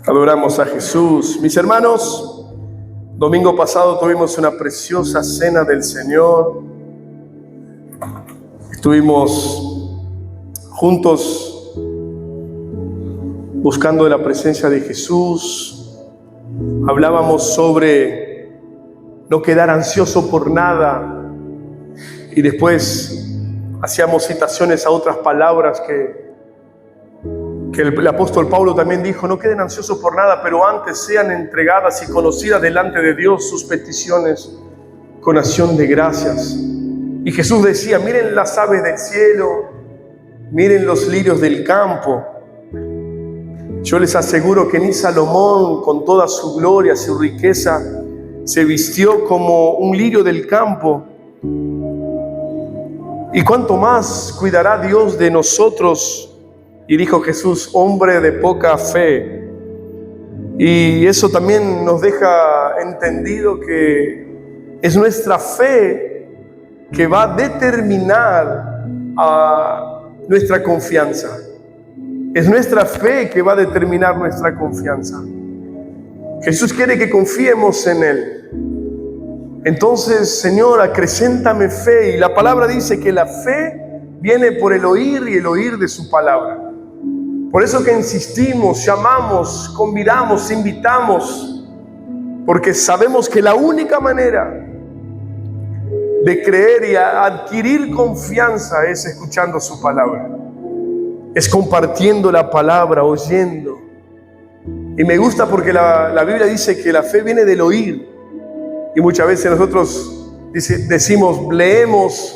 Adoramos a Jesús. Mis hermanos, domingo pasado tuvimos una preciosa cena del Señor. Estuvimos juntos buscando la presencia de Jesús. Hablábamos sobre no quedar ansioso por nada y después hacíamos citaciones a otras palabras que el apóstol Pablo también dijo: no queden ansiosos por nada, pero antes sean entregadas y conocidas delante de Dios sus peticiones con acción de gracias. Y Jesús decía: miren las aves del cielo, miren los lirios del campo. Yo les aseguro que ni Salomón, con toda su gloria, su riqueza, se vistió como un lirio del campo. Y cuánto más cuidará Dios de nosotros. Y dijo Jesús: hombre de poca fe. Y eso también nos deja entendido que es nuestra fe que va a determinar a nuestra confianza. Es nuestra fe que va a determinar nuestra confianza. Jesús quiere que confiemos en Él. Entonces, Señor, acrecéntame fe. Y la palabra dice que la fe viene por el oír y el oír de su palabra. Por eso que insistimos, llamamos, convidamos, invitamos, porque sabemos que la única manera de creer y adquirir confianza es escuchando su palabra, es compartiendo la palabra, oyendo. Y me gusta porque la Biblia dice que la fe viene del oír, y muchas veces nosotros decimos, leemos,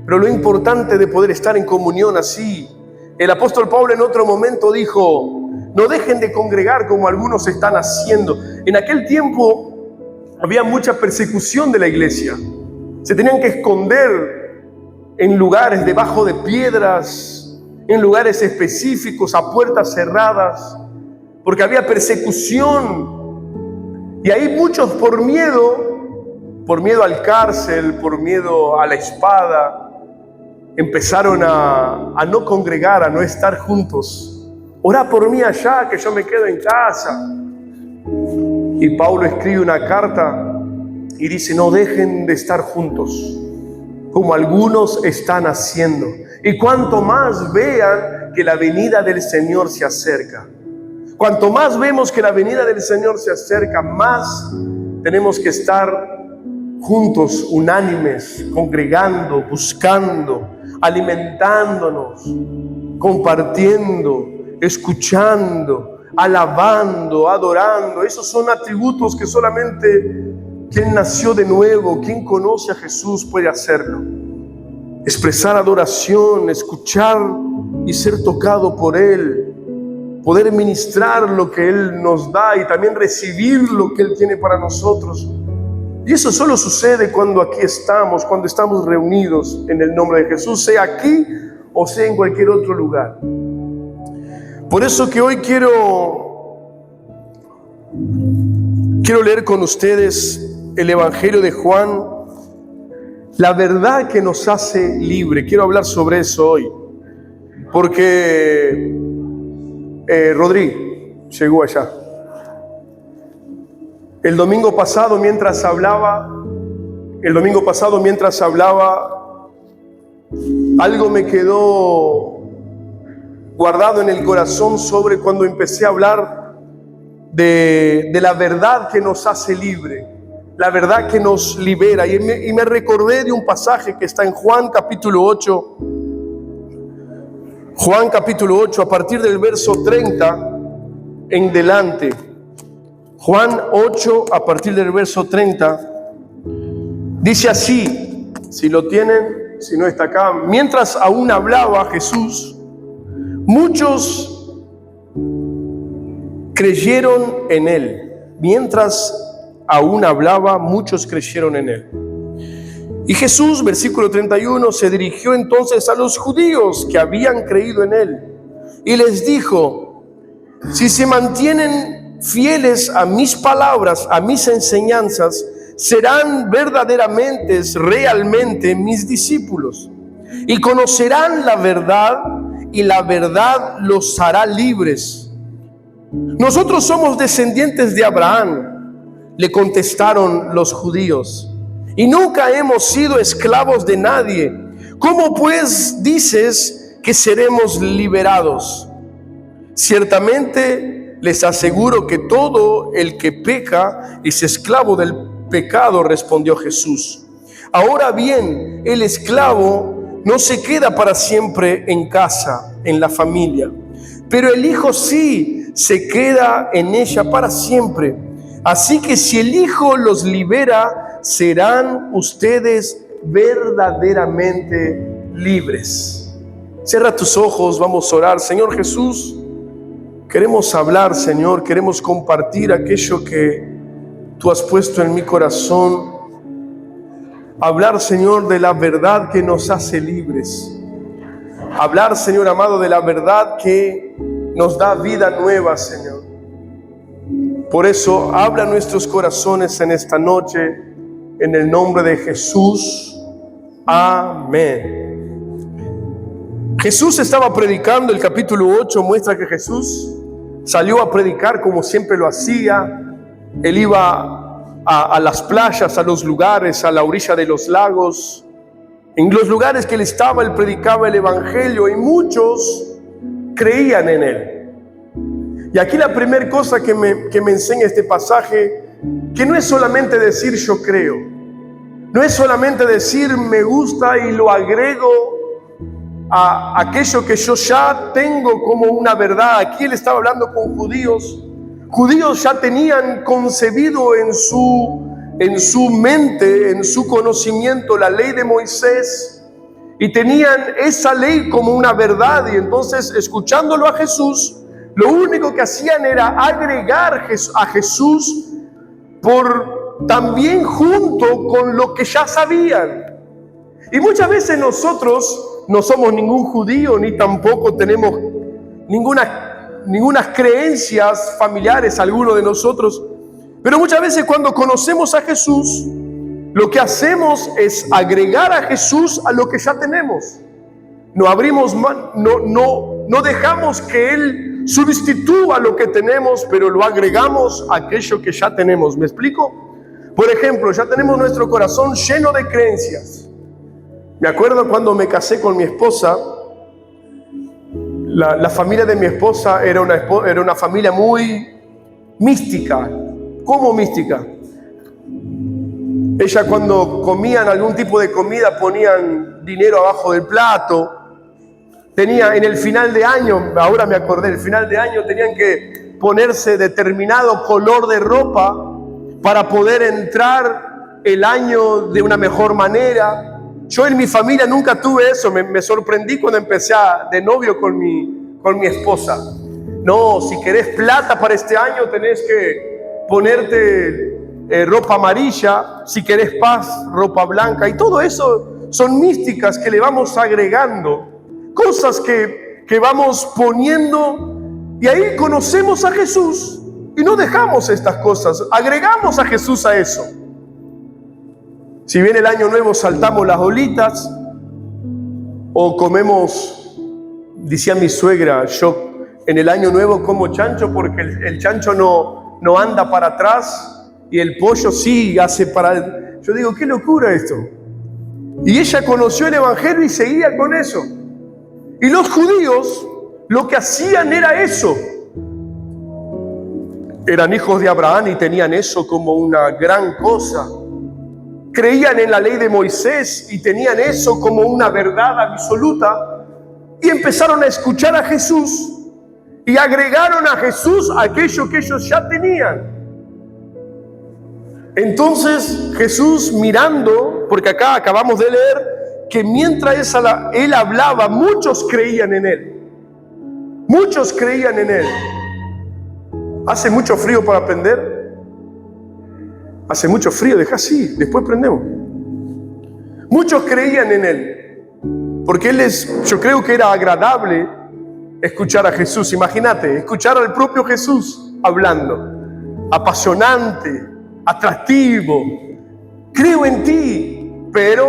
pero lo importante de poder estar en comunión así. El apóstol Pablo en otro momento dijo: no dejen de congregar como algunos están haciendo. En aquel tiempo había mucha persecución de la iglesia. Se tenían que esconder en lugares debajo de piedras, en lugares específicos, a puertas cerradas, porque había persecución. Y ahí muchos por miedo al cárcel, por miedo a la espada, empezaron a no congregar, a no estar juntos. Orá por mí allá, que yo me quedo en casa. Y Pablo escribe una carta y dice: no dejen de estar juntos, como algunos están haciendo. Y cuanto más vean que la venida del Señor se acerca, cuanto más vemos que la venida del Señor se acerca, más tenemos que estar juntos, unánimes, congregando, buscando, alimentándonos, compartiendo, escuchando, alabando, adorando. Esos son atributos que solamente quien nació de nuevo, quien conoce a Jesús puede hacerlo. Expresar adoración, escuchar y ser tocado por Él, poder ministrar lo que Él nos da y también recibir lo que Él tiene para nosotros. Y eso solo sucede cuando aquí estamos, cuando estamos reunidos en el nombre de Jesús, sea aquí o sea en cualquier otro lugar. Por eso que hoy quiero leer con ustedes el Evangelio de Juan, la verdad que nos hace libre. Quiero hablar sobre eso hoy, porque Rodri llegó allá. El domingo pasado mientras hablaba, algo me quedó guardado en el corazón sobre cuando empecé a hablar de la verdad que nos hace libre, la verdad que nos libera. Y me recordé de un pasaje que está en Juan capítulo 8. Juan capítulo 8, a partir del verso 30 en delante. Juan 8, a partir del verso 30, dice así, si lo tienen, si no está acá: mientras aún hablaba Jesús, muchos creyeron en Él. Mientras aún hablaba, muchos creyeron en Él. Y Jesús, versículo 31, se dirigió entonces a los judíos que habían creído en Él y les dijo: si se mantienen fieles a mis palabras, a mis enseñanzas, serán verdaderamente, realmente mis discípulos, y conocerán la verdad, y la verdad los hará libres. Nosotros somos descendientes de Abraham, le contestaron los judíos, y nunca hemos sido esclavos de nadie. ¿Cómo pues dices que seremos liberados? Ciertamente les aseguro que todo el que peca es esclavo del pecado, respondió Jesús. Ahora bien, el esclavo no se queda para siempre en casa, en la familia, pero el Hijo sí se queda en ella para siempre. Así que si el Hijo los libera, serán ustedes verdaderamente libres. Cierra tus ojos, vamos a orar. Señor Jesús, queremos hablar, Señor, queremos compartir aquello que tú has puesto en mi corazón. Hablar, Señor, de la verdad que nos hace libres. Hablar, Señor amado, de la verdad que nos da vida nueva, Señor. Por eso, habla a nuestros corazones en esta noche, en el nombre de Jesús. Amén. Jesús estaba predicando, el capítulo 8 muestra que Jesús salió a predicar como siempre lo hacía. Él iba a las playas, a los lugares, a la orilla de los lagos. En los lugares que él estaba, él predicaba el evangelio y muchos creían en él. Y aquí la primera cosa que me enseña este pasaje, que no es solamente decir yo creo, no es solamente decir me gusta y lo agrego a aquello que yo ya tengo como una verdad. Aquí él estaba hablando con judíos. Judíos ya tenían concebido en su mente, en su conocimiento, la ley de Moisés, y tenían esa ley como una verdad. Y entonces, escuchándolo a Jesús, lo único que hacían era agregar a Jesús también junto con lo que ya sabían. Y muchas veces nosotros no somos ningún judío, ni tampoco tenemos ninguna creencias familiares, alguno de nosotros. Pero muchas veces cuando conocemos a Jesús, lo que hacemos es agregar a Jesús a lo que ya tenemos. No dejamos que Él sustituya lo que tenemos, pero lo agregamos a aquello que ya tenemos. ¿Me explico? Por ejemplo, ya tenemos nuestro corazón lleno de creencias. Me acuerdo cuando me casé con mi esposa, la familia de mi esposa era una familia muy mística. ¿Cómo mística? Ella, cuando comían algún tipo de comida, ponían dinero abajo del plato. En el final de año, ahora me acordé, el final de año tenían que ponerse determinado color de ropa para poder entrar el año de una mejor manera. Yo en mi familia nunca tuve eso. Me sorprendí cuando empecé de novio con mi esposa. No, si querés plata para este año tenés que ponerte ropa amarilla, si querés paz, ropa blanca, y todo eso son místicas que le vamos agregando, cosas que vamos poniendo, y ahí conocemos a Jesús y no dejamos estas cosas, agregamos a Jesús a eso. Si viene el año nuevo, saltamos las olitas o comemos, decía mi suegra, yo en el año nuevo como chancho porque el chancho no anda para atrás y el pollo sí hace para... Yo digo, qué locura esto. Y ella conoció el evangelio y seguía con eso. Y los judíos lo que hacían era eso. Eran hijos de Abraham y tenían eso como una gran cosa. Creían en la ley de Moisés y tenían eso como una verdad absoluta. Y empezaron a escuchar a Jesús y agregaron a Jesús aquello que ellos ya tenían. Entonces Jesús, mirando, porque acá acabamos de leer que mientras él hablaba, muchos creían en él. Muchos creían en él. ¿Hace mucho frío para prender? Hace mucho frío, deja así, después prendemos. Muchos creían en él, porque yo creo que era agradable escuchar a Jesús. Imagínate, escuchar al propio Jesús hablando, apasionante, atractivo. Creo en ti, pero...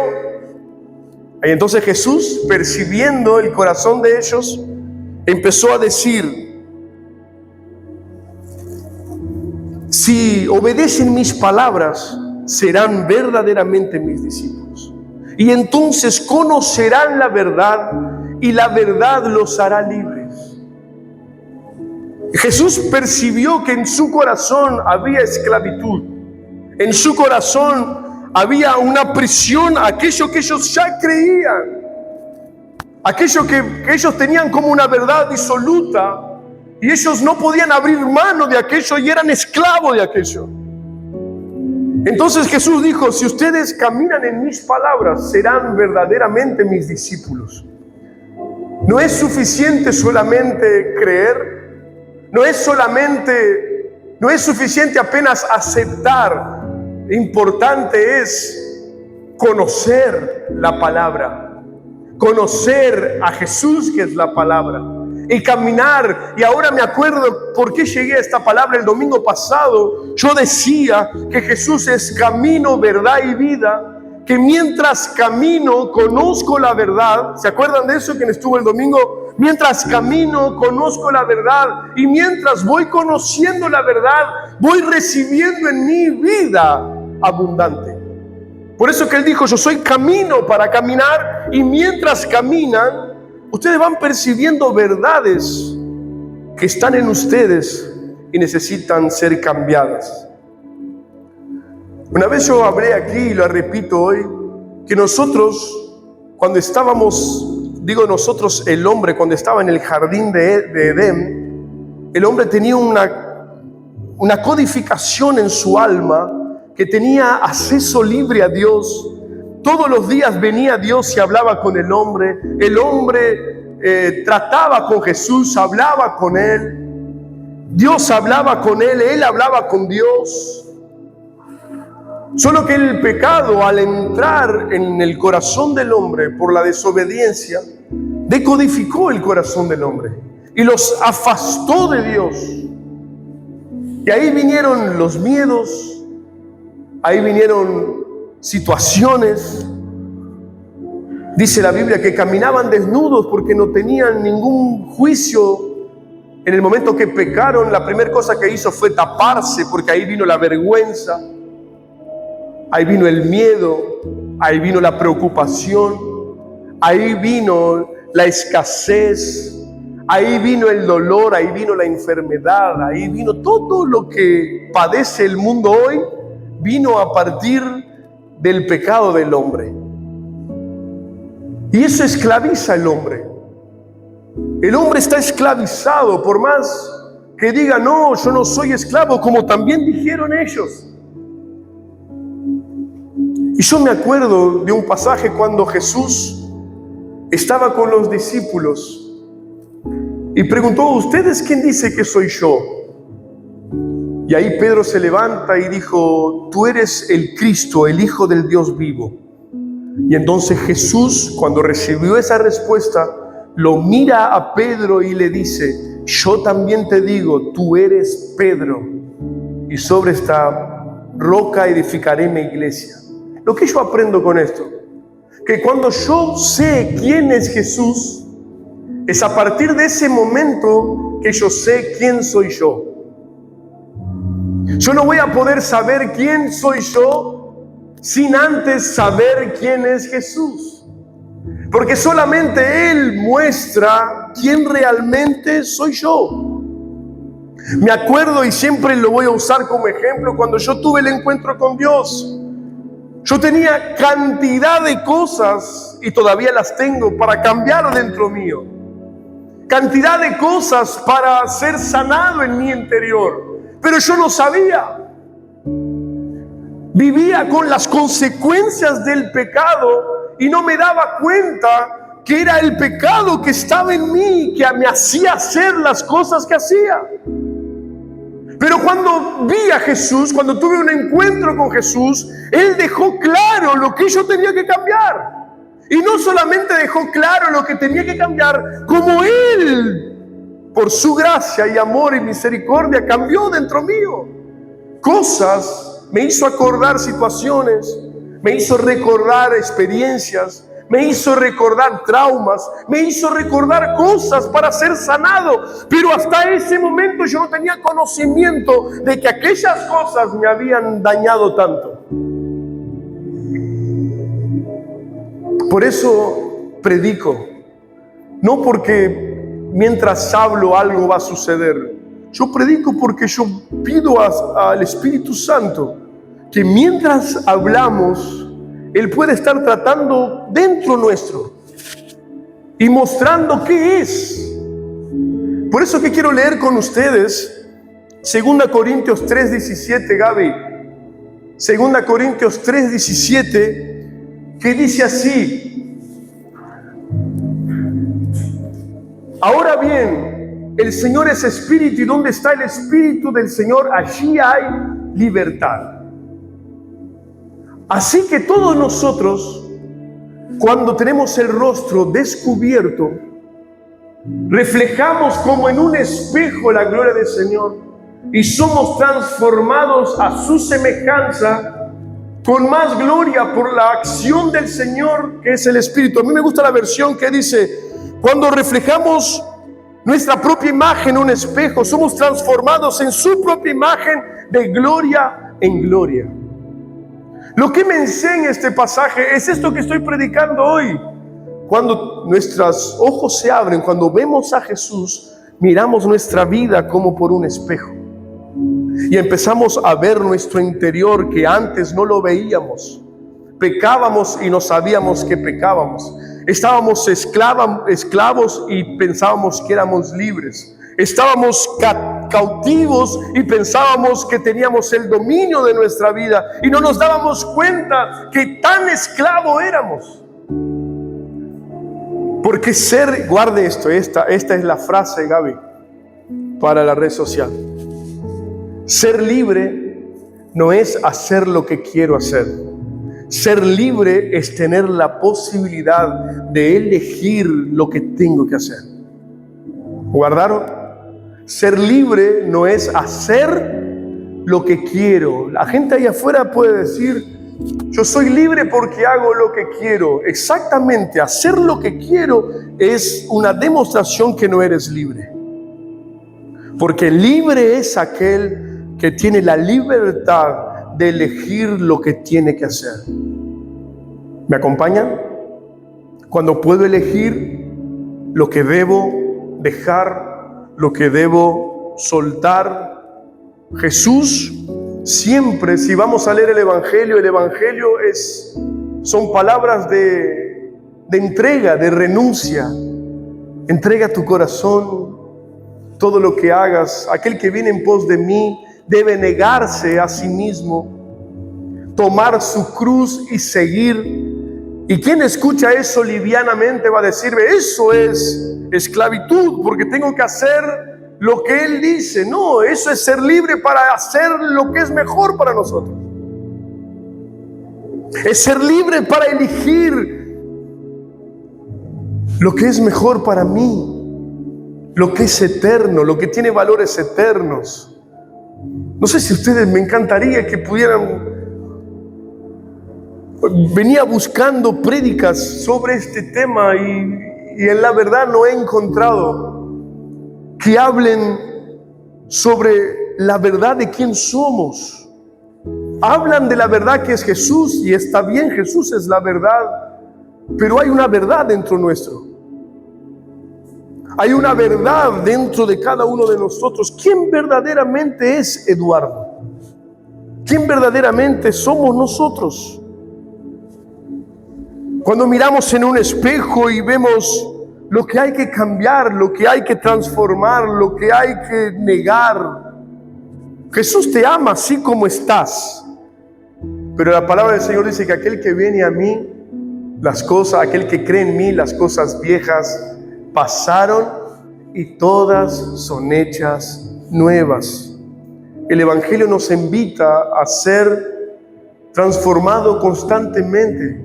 Y entonces Jesús, percibiendo el corazón de ellos, empezó a decir, si obedecen mis palabras, serán verdaderamente mis discípulos. Y entonces conocerán la verdad y la verdad los hará libres. Jesús percibió que en su corazón había esclavitud. En su corazón había una prisión a aquello que ellos ya creían. Aquello que ellos tenían como una verdad absoluta. Y ellos no podían abrir mano de aquello y eran esclavos de aquello. Entonces Jesús dijo, si ustedes caminan en mis palabras, serán verdaderamente mis discípulos. No es suficiente solamente creer, no es suficiente apenas aceptar. Lo importante es conocer la palabra, conocer a Jesús, que es la palabra, y caminar. Y ahora me acuerdo por qué llegué a esta palabra el domingo pasado. Yo decía que Jesús es camino, verdad y vida, que mientras camino conozco la verdad. ¿Se acuerdan de eso quien estuvo el domingo? Mientras camino conozco la verdad, y mientras voy conociendo la verdad, voy recibiendo en mi vida abundante. Por eso que él dijo, yo soy camino para caminar, y mientras caminan, ustedes van percibiendo verdades que están en ustedes y necesitan ser cambiadas. Una vez yo hablé aquí, y lo repito hoy, que nosotros, cuando estábamos, digo nosotros, el hombre, cuando estaba en el jardín de Edén, el hombre tenía una codificación en su alma, que tenía acceso libre a Dios. Todos los días venía Dios y hablaba con el hombre. El hombre trataba con Jesús, hablaba con él. Dios hablaba con él hablaba con Dios. Solo que el pecado, al entrar en el corazón del hombre por la desobediencia, decodificó el corazón del hombre y los afastó de Dios. Y ahí vinieron los miedos, ahí vinieron situaciones. Dice la Biblia que caminaban desnudos porque no tenían ningún juicio. En el momento que pecaron, la primera cosa que hizo fue taparse, porque ahí vino la vergüenza, ahí vino el miedo, ahí vino la preocupación, ahí vino la escasez, ahí vino el dolor, ahí vino la enfermedad, ahí vino todo lo que padece el mundo hoy, vino a partir del pecado del hombre. Y eso esclaviza al hombre. El hombre está esclavizado, por más que diga, no, yo no soy esclavo, como también dijeron ellos. Y yo me acuerdo de un pasaje cuando Jesús estaba con los discípulos y preguntó, ¿ustedes quién dice que soy yo? Y ahí Pedro se levanta y dijo, tú eres el Cristo, el Hijo del Dios vivo. Y entonces Jesús, cuando recibió esa respuesta, lo mira a Pedro y le dice, yo también te digo, tú eres Pedro, y sobre esta roca edificaré mi iglesia. Lo que yo aprendo con esto, que cuando yo sé quién es Jesús, es a partir de ese momento que yo sé quién soy yo. Yo no voy a poder saber quién soy yo sin antes saber quién es Jesús. Porque solamente Él muestra quién realmente soy yo. Me acuerdo, y siempre lo voy a usar como ejemplo, cuando yo tuve el encuentro con Dios. Yo tenía cantidad de cosas, y todavía las tengo, para cambiar dentro mío. Cantidad de cosas para ser sanado en mi interior. Pero yo no sabía. Vivía con las consecuencias del pecado y no me daba cuenta que era el pecado que estaba en mí, que me hacía hacer las cosas que hacía. Pero cuando vi a Jesús, cuando tuve un encuentro con Jesús, Él dejó claro lo que yo tenía que cambiar. Y no solamente dejó claro lo que tenía que cambiar, como Él, por su gracia y amor y misericordia, cambió dentro mío. Cosas, me hizo acordar situaciones, me hizo recordar experiencias, me hizo recordar traumas, me hizo recordar cosas para ser sanado. Pero hasta ese momento yo no tenía conocimiento de que aquellas cosas me habían dañado tanto. Por eso predico, no porque mientras hablo algo va a suceder. Yo predico porque yo pido al Espíritu Santo que mientras hablamos, Él puede estar tratando dentro nuestro y mostrando qué es. Por eso que quiero leer con ustedes 2 Corintios 3:17, Gaby. 2 Corintios 3:17, que dice así: ahora bien, el Señor es Espíritu, y donde está el Espíritu del Señor, allí hay libertad. Así que todos nosotros, cuando tenemos el rostro descubierto, reflejamos como en un espejo la gloria del Señor y somos transformados a su semejanza con más gloria por la acción del Señor, que es el Espíritu. A mí me gusta la versión que dice: cuando reflejamos nuestra propia imagen en un espejo, somos transformados en su propia imagen de gloria en gloria. Lo que me enseña este pasaje es esto que estoy predicando hoy. Cuando nuestros ojos se abren, cuando vemos a Jesús, miramos nuestra vida como por un espejo. Y empezamos a ver nuestro interior que antes no lo veíamos. Pecábamos y no sabíamos que pecábamos. Estábamos esclavos y pensábamos que éramos libres. Estábamos cautivos y pensábamos que teníamos el dominio de nuestra vida y no nos dábamos cuenta que tan esclavo éramos. Porque guarde esto, esta es la frase, Gaby, para la red social. Ser libre no es hacer lo que quiero hacer. Ser libre es tener la posibilidad de elegir lo que tengo que hacer. ¿Guardaron? Ser libre no es hacer lo que quiero. La gente ahí afuera puede decir: yo soy libre porque hago lo que quiero. Exactamente, hacer lo que quiero es una demostración que no eres libre. Porque libre es aquel que tiene la libertad de elegir lo que tiene que hacer. ¿Me acompañan? Cuando puedo elegir lo que debo dejar, lo que debo soltar. Jesús siempre, si vamos a leer el Evangelio son palabras de entrega, de renuncia. Entrega tu corazón, todo lo que hagas. Aquel que viene en pos de mí debe negarse a sí mismo, tomar su cruz y seguir. Y quien escucha eso livianamente va a decirme: eso es esclavitud, porque tengo que hacer lo que Él dice. No, eso es ser libre para hacer lo que es mejor para nosotros. Es ser libre para elegir lo que es mejor para mí, lo que es eterno, lo que tiene valores eternos. No sé si ustedes, me encantaría que pudieran. Venía buscando prédicas sobre este tema y en la verdad no he encontrado que hablen sobre la verdad de quién somos. Hablan de la verdad que es Jesús, y está bien, Jesús es la verdad, pero hay una verdad dentro nuestro. Hay una verdad dentro de cada uno de nosotros. ¿Quién verdaderamente es Eduardo? ¿Quién verdaderamente somos nosotros? Cuando miramos en un espejo y vemos lo que hay que cambiar, lo que hay que transformar, lo que hay que negar. Jesús te ama así como estás. Pero la palabra del Señor dice que aquel que viene a mí, aquel que cree en mí, las cosas viejas pasaron y todas son hechas nuevas. El Evangelio nos invita a ser transformado constantemente.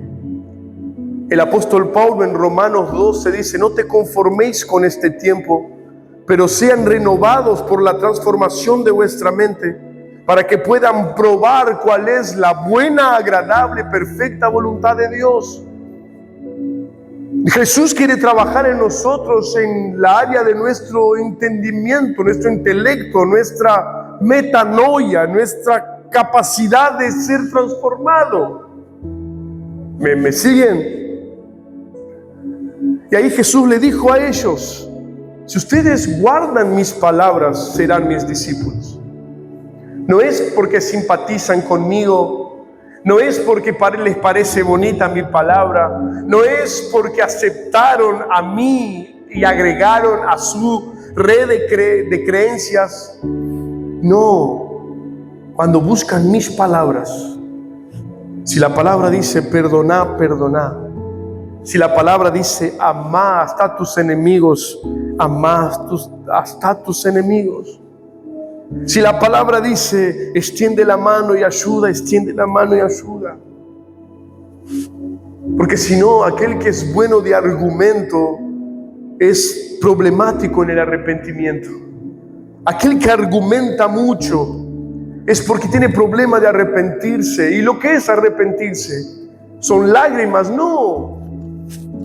El apóstol Pablo en Romanos 12 dice: no te conforméis con este tiempo, pero sean renovados por la transformación de vuestra mente, para que puedan probar cuál es la buena, agradable, perfecta voluntad de Dios. Jesús quiere trabajar en nosotros en la área de nuestro entendimiento, nuestro intelecto, nuestra metanoia, nuestra capacidad de ser transformado. ¿Me siguen? Y ahí Jesús le dijo a ellos: si ustedes guardan mis palabras, serán mis discípulos. No es porque simpatizan conmigo, no es porque les parece bonita mi palabra, no es porque aceptaron a mí y agregaron a su red de creencias. No, cuando buscan mis palabras, si la palabra dice perdoná, perdoná. Si la palabra dice amá hasta tus enemigos, amá hasta tus enemigos. Si la palabra dice extiende la mano y ayuda, extiende la mano y ayuda. Porque si no, aquel que es bueno de argumento es problemático en el arrepentimiento. Aquel que argumenta mucho es porque tiene problema de arrepentirse. ¿Y lo que es arrepentirse? ¿Son lágrimas? No.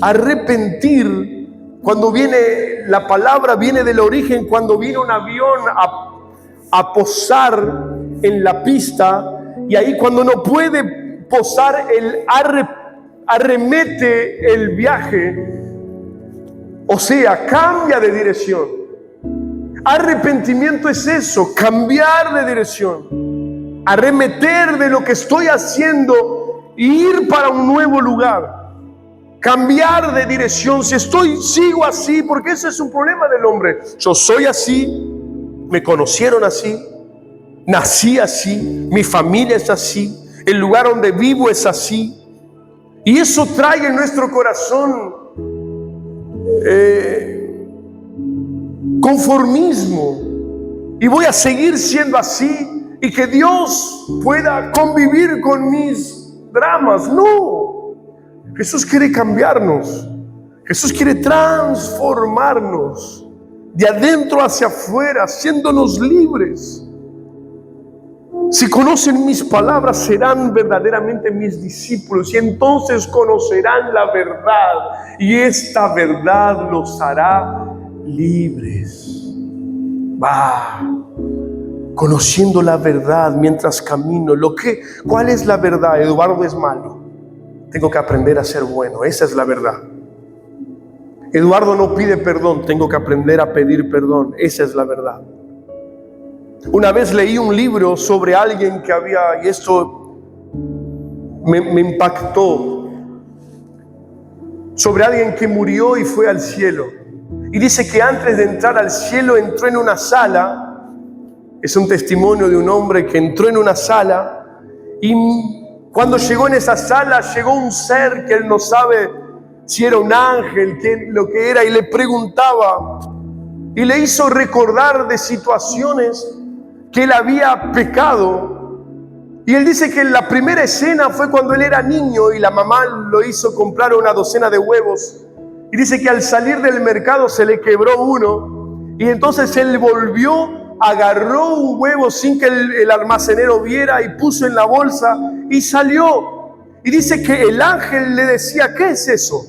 Arrepentir, cuando viene la palabra, viene del origen, cuando viene un avión a posar en la pista, y ahí cuando no puede posar, él arremete el viaje, o sea, cambia de dirección. Arrepentimiento es eso, cambiar de dirección, arremeter de lo que estoy haciendo e ir para un nuevo lugar, cambiar de dirección. Si sigo así, porque ese es un problema del hombre. Yo soy así, me conocieron así, nací así, mi familia es así, el lugar donde vivo es así, y eso trae en nuestro corazón conformismo, y voy a seguir siendo así, y que Dios pueda convivir con mis dramas. No, Jesús quiere cambiarnos, Jesús quiere transformarnos de adentro hacia afuera, haciéndonos libres. Si conocen mis palabras, serán verdaderamente mis discípulos, y entonces conocerán la verdad, y esta verdad los hará libres. Conociendo la verdad mientras camino. ¿Cuál es la verdad? Eduardo es malo, tengo que aprender a ser bueno. Esa es la verdad. Eduardo no pide perdón, tengo que aprender a pedir perdón. Esa es la verdad. Una vez leí un libro sobre alguien que había, y esto me impactó, sobre alguien que murió y fue al cielo. Y dice que antes de entrar al cielo entró en una sala. Es un testimonio de un hombre que entró en una sala, y cuando llegó en esa sala, llegó un ser que él no sabe si era un ángel, lo que era, y le preguntaba, y le hizo recordar de situaciones que él había pecado. Y él dice que la primera escena fue cuando él era niño y la mamá lo hizo comprar una docena de huevos, y dice que al salir del mercado se le quebró uno, y entonces él volvió, agarró un huevo sin que el almacenero viera y puso en la bolsa y salió. Y dice que el ángel le decía: ¿qué es eso?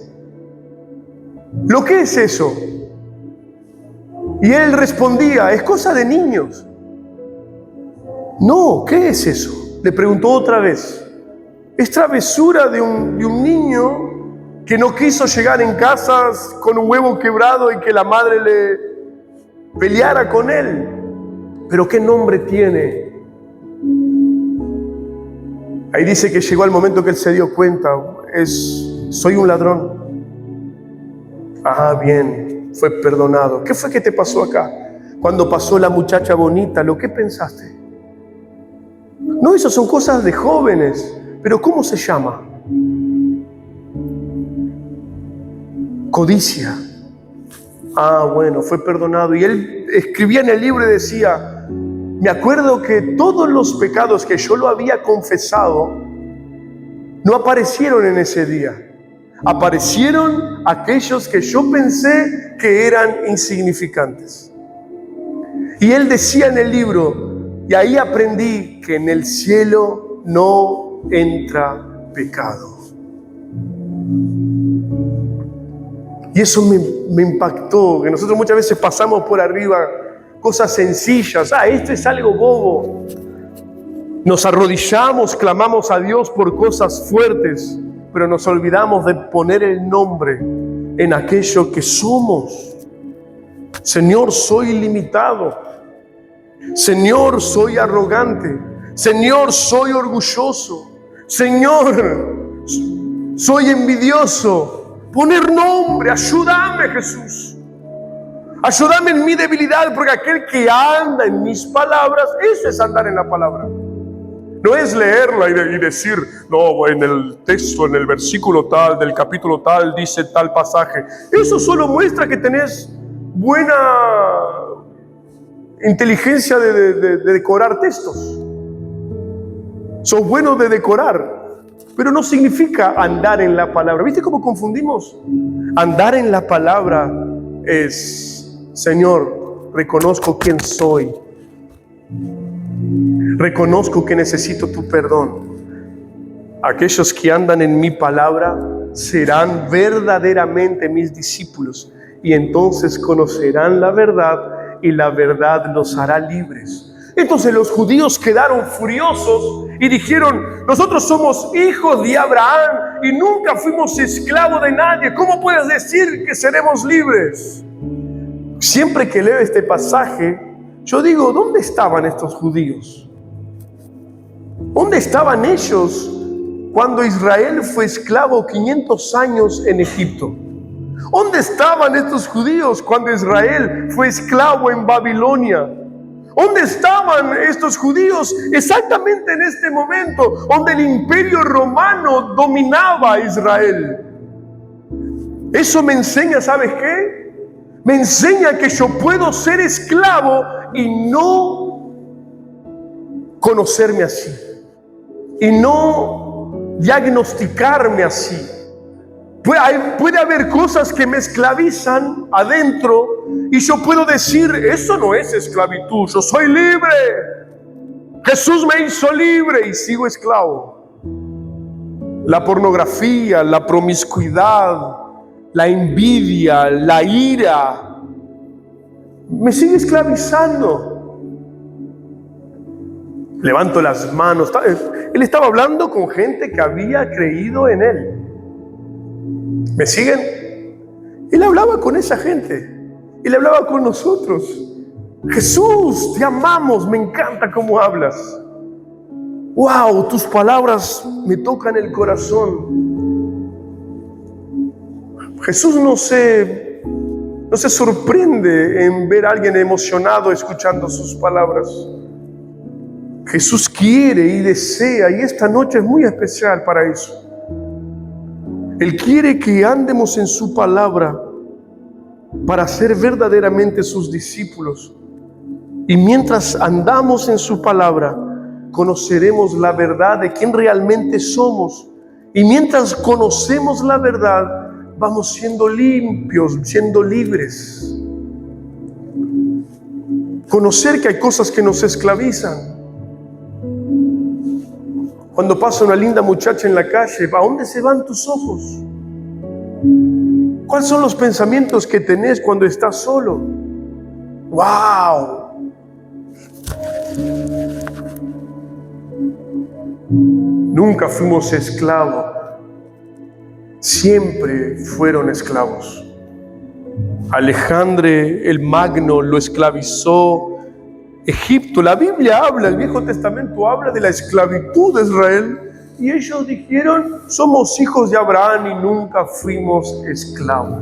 ¿Lo que es eso? Y él respondía: es cosa de niños. No, ¿qué es eso? Le preguntó otra vez. Es travesura de un niño que no quiso llegar en casa con un huevo quebrado y que la madre le peleara con él. Pero ¿qué nombre tiene? Ahí dice que llegó el momento que él se dio cuenta: soy un ladrón. Bien, fue perdonado. ¿Qué fue que te pasó acá? Cuando pasó la muchacha bonita, ¿lo que pensaste? No, eso son cosas de jóvenes. Pero ¿cómo se llama? Codicia. Bueno, fue perdonado. Y él escribía en el libro y decía: me acuerdo que todos los pecados que yo lo había confesado no aparecieron en ese día. Aparecieron aquellos que yo pensé que eran insignificantes. Y él decía en el libro: y ahí aprendí que en el cielo no entra pecado. Y eso me impactó, que nosotros muchas veces pasamos por arriba cosas sencillas. Esto es algo bobo. Nos arrodillamos, clamamos a Dios por cosas fuertes, pero nos olvidamos de poner el nombre en aquello que somos. Soy limitado. Señor, soy arrogante. Señor, soy orgulloso. Señor, soy envidioso. Poner nombre, ayúdame, Jesús. Ayúdame en mi debilidad, porque aquel que anda en mis palabras, eso es andar en la palabra. No es leerla y decir, no, en el texto, en el versículo tal, del capítulo tal, dice tal pasaje. Eso solo muestra que tenés buena inteligencia de decorar textos. Sos bueno de decorar, pero no significa andar en la palabra. ¿Viste cómo confundimos? Andar en la palabra es, Señor, reconozco quién soy. Reconozco que necesito tu perdón. Aquellos que andan en mi palabra serán verdaderamente mis discípulos, y entonces conocerán la verdad, y la verdad los hará libres. Entonces los judíos quedaron furiosos y dijeron, nosotros somos hijos de Abraham y nunca fuimos esclavos de nadie. ¿Cómo puedes decir que seremos libres? Siempre que leo este pasaje, yo digo, ¿dónde estaban estos judíos? ¿Dónde estaban ellos cuando Israel fue esclavo 500 años en Egipto? ¿Dónde estaban estos judíos cuando Israel fue esclavo en Babilonia? ¿Dónde estaban estos judíos exactamente en este momento donde el imperio romano dominaba a Israel? Eso me enseña, ¿sabes qué? Me enseña que yo puedo ser esclavo y no conocerme así, y no diagnosticarme así. Puede haber cosas que me esclavizan adentro y yo puedo decir, eso no es esclavitud, yo soy libre. Jesús me hizo libre y sigo esclavo. La pornografía, la promiscuidad, la envidia, la ira, me sigue esclavizando. Levanto las manos. Él estaba hablando con gente que había creído en él. ¿Me siguen? Él hablaba con esa gente. Él hablaba con nosotros. Jesús, te amamos, me encanta cómo hablas. Wow, tus palabras me tocan el corazón. Jesús no se sorprende en ver a alguien emocionado escuchando sus palabras. Jesús quiere y desea, y esta noche es muy especial para eso. Él quiere que andemos en su palabra para ser verdaderamente sus discípulos. Y mientras andamos en su palabra, conoceremos la verdad de quién realmente somos. Y mientras conocemos la verdad, vamos siendo limpios, siendo libres. Conocer que hay cosas que nos esclavizan. Cuando pasa una linda muchacha en la calle, ¿a dónde se van tus ojos? ¿Cuáles son los pensamientos que tenés cuando estás solo? ¡Wow! Nunca fuimos esclavos. Siempre fueron esclavos. Alejandro el Magno lo esclavizó Egipto. La Biblia habla, el Viejo Testamento habla de la esclavitud de Israel, y ellos dijeron, somos hijos de Abraham y nunca fuimos esclavos.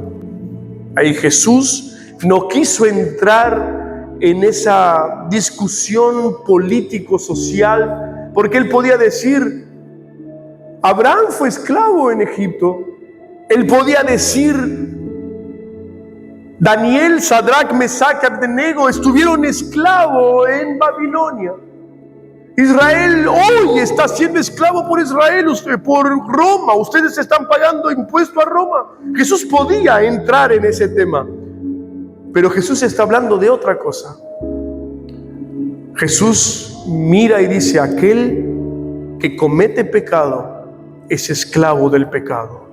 Ahí Jesús no quiso entrar en esa discusión político-social, porque él podía decir, Abraham fue esclavo en Egipto. Él podía decir, Daniel, Sadrach, Mesach, Abednego estuvieron esclavos en Babilonia. Israel hoy está siendo esclavo por por Roma. Ustedes están pagando impuesto a Roma. Jesús podía entrar en ese tema, pero Jesús está hablando de otra cosa. Jesús mira y dice, aquel que comete pecado es esclavo del pecado.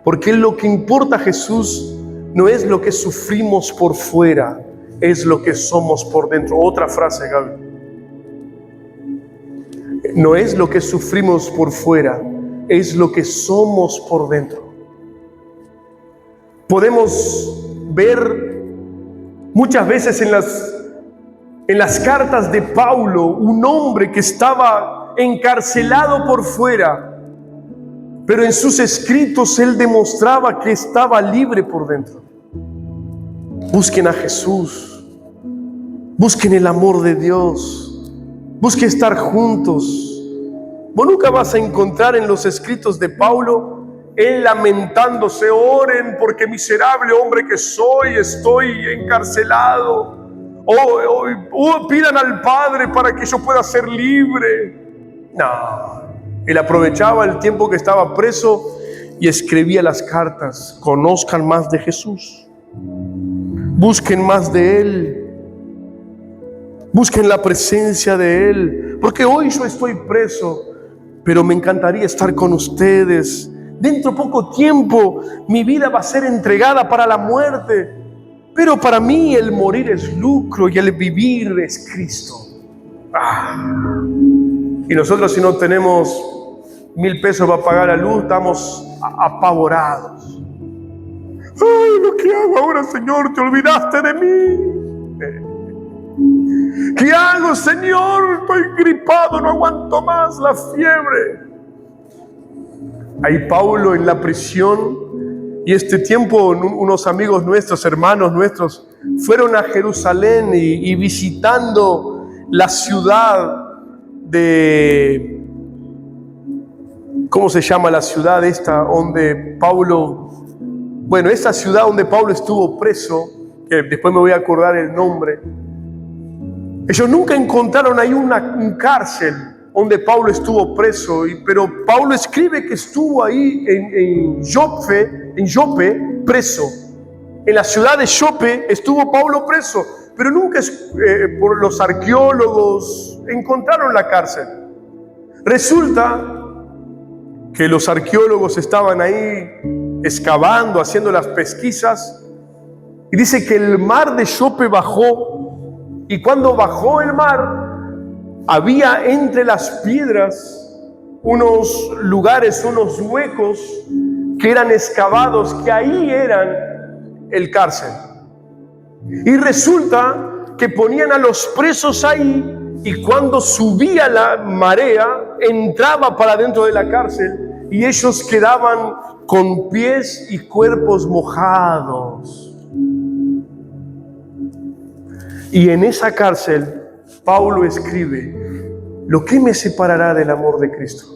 Porque lo que importa a Jesús no es lo que sufrimos por fuera, es lo que somos por dentro. Otra frase, Gaby. No es lo que sufrimos por fuera, es lo que somos por dentro. Podemos ver muchas veces en las cartas de Pablo un hombre que estaba encarcelado por fuera, pero en sus escritos él demostraba que estaba libre por dentro. Busquen a Jesús, busquen el amor de Dios, busquen estar juntos. Vos nunca vas a encontrar en los escritos de Pablo él lamentándose: oren porque miserable hombre que soy, estoy encarcelado. O pidan al Padre para que yo pueda ser libre. No, él aprovechaba el tiempo que estaba preso y escribía las cartas: conozcan más de Jesús, busquen más de Él, busquen la presencia de Él, porque hoy yo estoy preso, pero me encantaría estar con ustedes. Dentro de poco tiempo mi vida va a ser entregada para la muerte, pero para mí el morir es lucro y el vivir es Cristo. Y nosotros, si no tenemos 1,000 pesos para pagar la luz, estamos apavorados. ¡Ay, lo que hago ahora, Señor! ¡Te olvidaste de mí! ¿Qué hago, Señor? Estoy gripado, no aguanto más la fiebre. Ahí Pablo en la prisión, y este tiempo unos amigos nuestros, hermanos nuestros, fueron a Jerusalén y visitando la ciudad de... ¿Cómo se llama la ciudad esta donde Pablo... Bueno, esta ciudad donde Pablo estuvo preso, que después me voy a acordar el nombre. Ellos nunca encontraron ahí un cárcel donde Pablo estuvo preso, pero Pablo escribe que estuvo ahí en Jope preso. En la ciudad de Jope estuvo Pablo preso, pero nunca por los arqueólogos encontraron la cárcel. Resulta que los arqueólogos estaban ahí excavando, haciendo las pesquisas, y dice que el mar de Jope bajó, y cuando bajó el mar, había entre las piedras unos lugares, unos huecos que eran excavados, que ahí eran el cárcel. Y resulta que ponían a los presos ahí, y cuando subía la marea, entraba para dentro de la cárcel, y ellos quedaban con pies y cuerpos mojados. Y en esa cárcel Pablo escribe: ¿lo que me separará del amor de Cristo?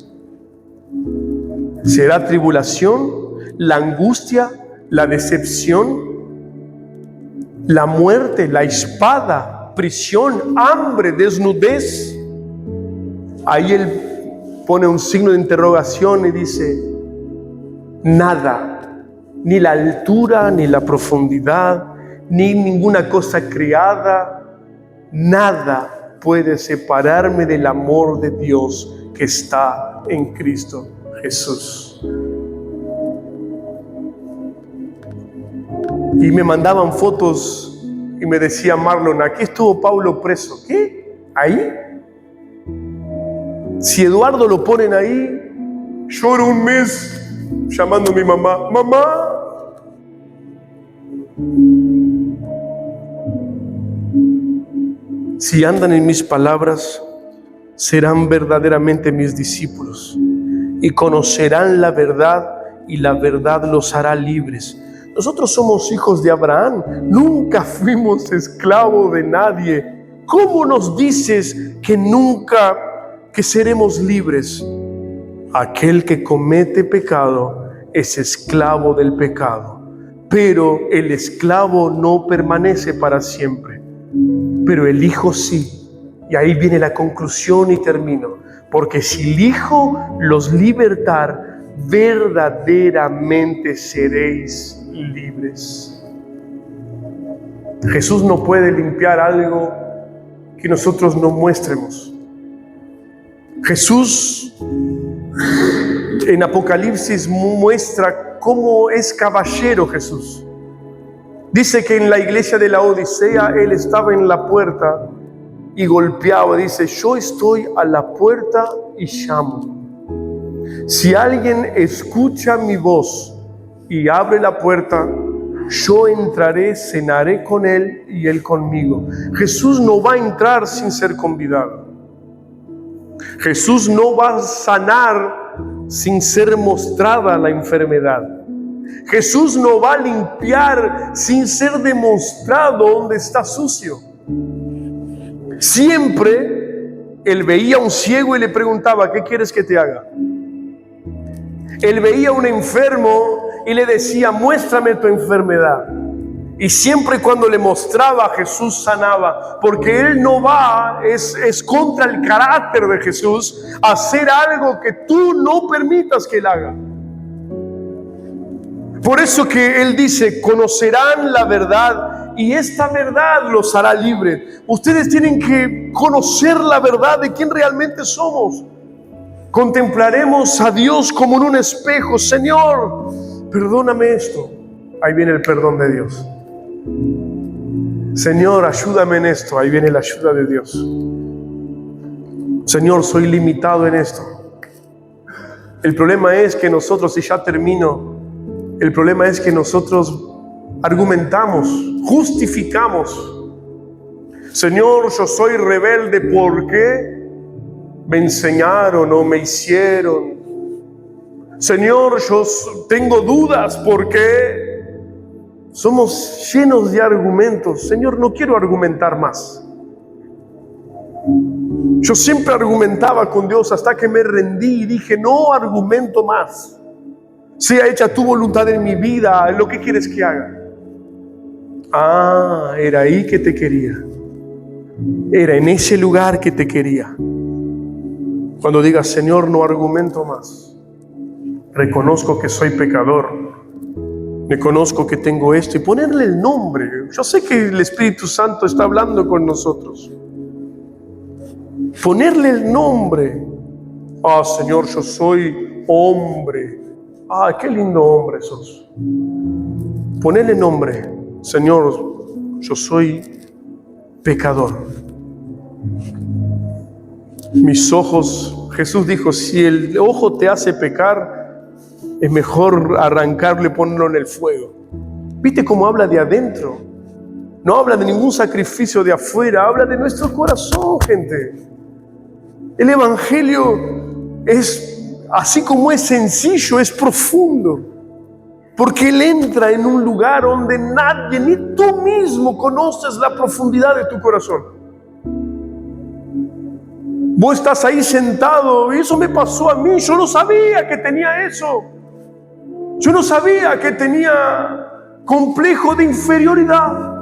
¿Será tribulación, la angustia, la decepción, la muerte, la espada, prisión, hambre, desnudez? Ahí él pone un signo de interrogación y dice: nada, ni la altura, ni la profundidad, ni ninguna cosa creada, nada puede separarme del amor de Dios que está en Cristo Jesús. Y me mandaban fotos y me decía Marlon: aquí estuvo Pablo preso. ¿Qué? ¿Ahí? Si Eduardo lo ponen ahí, lloro un mes llamando a mi mamá: mamá. Si andan en mis palabras, serán verdaderamente mis discípulos y conocerán la verdad, y la verdad los hará libres. Nosotros somos hijos de Abraham, nunca fuimos esclavos de nadie. ¿Cómo nos dices que seremos libres? Aquel que comete pecado es esclavo del pecado, pero el esclavo no permanece para siempre, pero el Hijo sí. Y ahí viene la conclusión y termino: porque si el Hijo los libertar, verdaderamente seréis libres. Jesús no puede limpiar algo que nosotros no muestremos. Jesús en Apocalipsis muestra cómo es caballero Jesús. Dice que en la iglesia de la Odisea él estaba en la puerta y golpeaba. Dice: yo estoy a la puerta y llamo. Si alguien escucha mi voz y abre la puerta, yo entraré, cenaré con él y él conmigo. Jesús no va a entrar sin ser convidado. Jesús no va a sanar sin ser mostrada la enfermedad. Jesús no va a limpiar sin ser demostrado donde está sucio. Siempre él veía a un ciego y le preguntaba: ¿qué quieres que te haga? Él veía a un enfermo y le decía: muéstrame tu enfermedad. Y siempre cuando le mostraba, Jesús sanaba, porque él no va, es contra el carácter de Jesús, hacer algo que tú no permitas que él haga. Por eso que él dice: conocerán la verdad y esta verdad los hará libres. Ustedes tienen que conocer la verdad de quién realmente somos. Contemplaremos a Dios como en un espejo. Señor, perdóname esto. Ahí viene el perdón de Dios. Señor, ayúdame en esto. Ahí viene la ayuda de Dios. Señor, soy limitado en esto. El problema es que nosotros, y ya termino, el problema es que nosotros argumentamos, justificamos. Señor, yo soy rebelde porque me enseñaron o me hicieron. Señor, yo tengo dudas porque somos llenos de argumentos. Señor, no quiero argumentar más. Yo siempre argumentaba con Dios hasta que me rendí y dije: no argumento más. Sea hecha tu voluntad en mi vida, lo que quieres que haga. Ah, era ahí que te quería. Era en ese lugar que te quería. Cuando digas: Señor, no argumento más. Reconozco que soy pecador. Reconozco que tengo esto. Y ponerle el nombre. Yo sé que el Espíritu Santo está hablando con nosotros. Ponerle el nombre. Ah, Señor, yo soy hombre. Ah, qué lindo hombre sos. Ponerle nombre. Señor, yo soy pecador. Mis ojos, Jesús dijo: si el ojo te hace pecar, es mejor arrancarlo y ponerlo en el fuego. ¿Viste cómo habla de adentro? No habla de ningún sacrificio de afuera, habla de nuestro corazón, gente. El Evangelio es, así como es sencillo, es profundo. Porque Él entra en un lugar donde nadie, ni tú mismo, conoces la profundidad de tu corazón. Vos estás ahí sentado, y eso me pasó a mí. Yo no sabía que tenía eso. Yo no sabía que tenía complejo de inferioridad.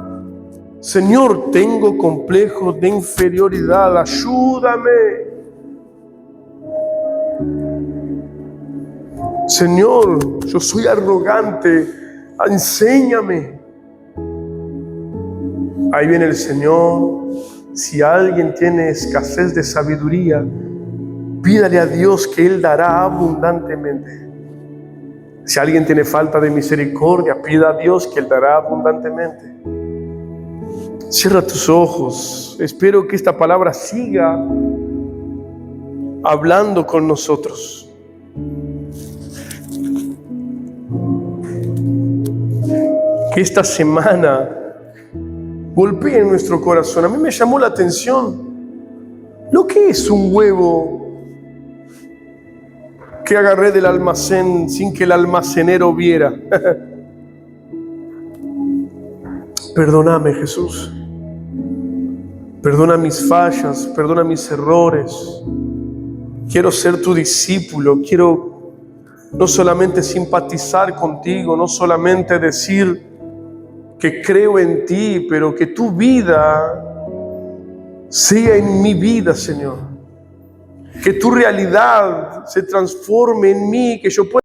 Señor, tengo complejo de inferioridad, ayúdame. Señor, yo soy arrogante, enséñame. Ahí viene el Señor. Si alguien tiene escasez de sabiduría, pídale a Dios que Él dará abundantemente. Si alguien tiene falta de misericordia, pida a Dios que Él dará abundantemente. Cierra tus ojos. Espero que esta palabra siga hablando con nosotros. Que esta semana golpee en nuestro corazón. A mí me llamó la atención lo que es un huevo que agarré del almacén sin que el almacenero viera. Perdóname, Jesús. Perdona mis fallas, perdona mis errores. Quiero ser tu discípulo, quiero no solamente simpatizar contigo, no solamente decir que creo en ti, pero que tu vida sea en mi vida, Señor. Que tu realidad se transforme en mí, que yo pueda